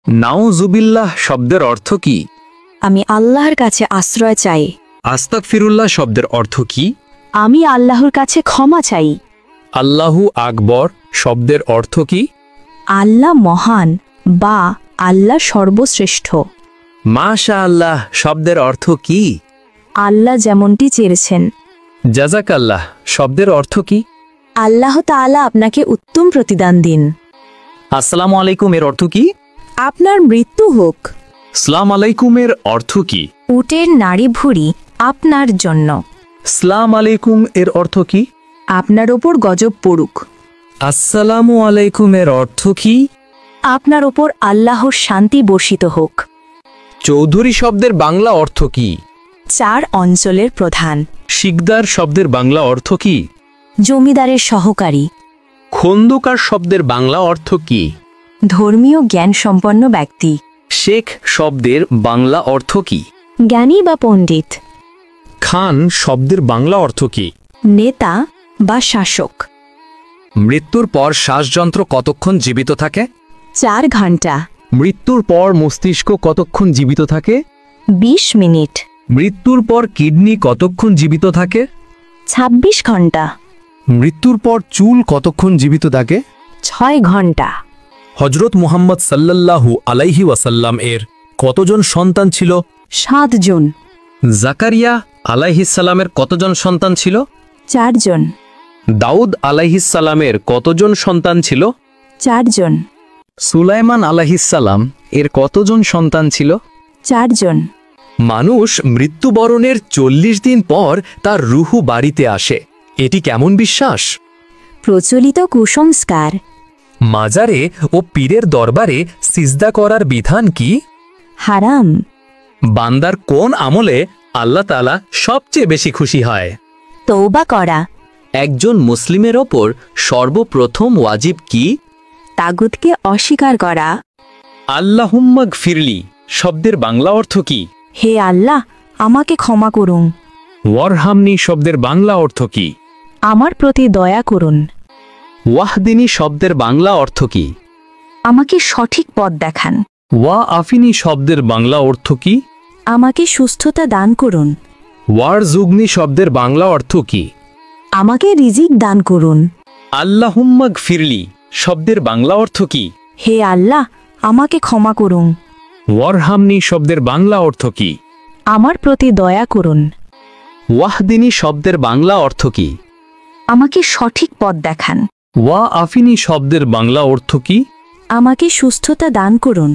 নাউজুবিল্লাহ শব্দের অর্থ কি? আমি আল্লাহর কাছে আশ্রয় চাই। আস্তাগফিরুল্লাহ শব্দের অর্থ কি? আমি আল্লাহর কাছে ক্ষমা চাই। আল্লাহু আকবর শব্দের অর্থ কি? আল্লাহ মহান বা আল্লাহ সর্বশ্রেষ্ঠ। মাশাআল্লাহ শব্দের অর্থ কি? আল্লাহ যেমনটি চেয়েছেন। জাযাকাল্লাহ শব্দের অর্থ কি? আল্লাহ তাআলা আপনাকে উত্তম প্রতিদান দিন। আসসালামু আলাইকুম এর অর্থ কি? আপনার মৃত্যু হোক। আসসালামু আলাইকুম এর অর্থ কি? উটের নাড়ি ভুঁড়ি আপনার জন্য। আসসালামু আলাইকুম এর অর্থ কি? আপনার ওপর গজব পড়ুক। আসসালামু আলাইকুম এর অর্থ কি? আপনার ওপর আল্লাহর শান্তি বর্ষিত হোক। চৌধুরী শব্দের বাংলা অর্থ কি? 4 অঞ্চলের প্রধান। শিকদার শব্দের বাংলা অর্থ কি? জমিদারের সহকারী। খন্দকার শব্দের বাংলা অর্থ কি? ধর্মীয় জ্ঞান সম্পন্ন ব্যক্তি। শেখ শব্দের বাংলা অর্থ কি? জ্ঞানী বা পণ্ডিত। খান শব্দের বাংলা অর্থ কি? নেতা বা শাসক। মৃত্যুর পর শ্বাসযন্ত্র কতক্ষণ জীবিত থাকে? 4 ঘন্টা। মৃত্যুর পর মস্তিষ্ক কতক্ষণ জীবিত থাকে? 20 মিনিট। মৃত্যুর পর কিডনি কতক্ষণ জীবিত থাকে? 26 ঘন্টা। মৃত্যুর পর চুল কতক্ষণ জীবিত থাকে? 6 ঘন্টা। হযরত মুহাম্মদ সাল্লাল্লাহু আলাইহি ওয়াসাল্লাম এর কতজন সন্তান ছিল? 7 জন। জাকারিয়া আলাইহিস সালামের কতজন সন্তান ছিল? 4 জন। দাউদ আলাইহিস সালামের কতজন সন্তান ছিল? 4 জন। সুলাইমান আলাইহিস সালাম এর কতজন সন্তান ছিল? 4 জন। মানুষ মৃত্যুবরণের 40 দিন পর তার রুহু বাড়িতে আসে, এটি কেমন বিশ্বাস? প্রচলিত কুসংস্কার। মাজারে ও পীরের দরবারে সিজদা করার বিধান কি? হারাম। বান্দার কোন আমলে আল্লাহ তাআলা সবচেয়ে বেশি খুশি হয়? তওবা করা। একজন মুসলিমের ওপর সর্বপ্রথম ওয়াজিব কি? তাগুতকে অস্বীকার করা। আল্লাহুম্মা গফিরলি শব্দের বাংলা অর্থ কি? হে আল্লাহ, আমাকে ক্ষমা করুন। ওয়ারহামনি শব্দের বাংলা অর্থ কি? আমার প্রতি দয়া করুন। ওয়াহদিনী শব্দের বাংলা অর্থ কি? আমাকে সঠিক পথ দেখান। ওয়া আফিনী শব্দের বাংলা অর্থ কি? আমাকে সুস্থতা দান করুন। ওয়ারজুগনি শব্দের বাংলা অর্থ কি? আমাকে রিজিক দান করুন। আল্লাহুম্মা গফিরলি শব্দের বাংলা অর্থ কি? হে আল্লাহ, আমাকে ক্ষমা করুন। ওয়ারহামনি শব্দের বাংলা অর্থ কি? আমার প্রতি দয়া করুন। ওয়াহদিনী শব্দের বাংলা অর্থ কি? আমাকে সঠিক পথ দেখান। ওয়া আফিনী শব্দের বাংলা অর্থ কি? আমাকে সুস্থতা দান করুন।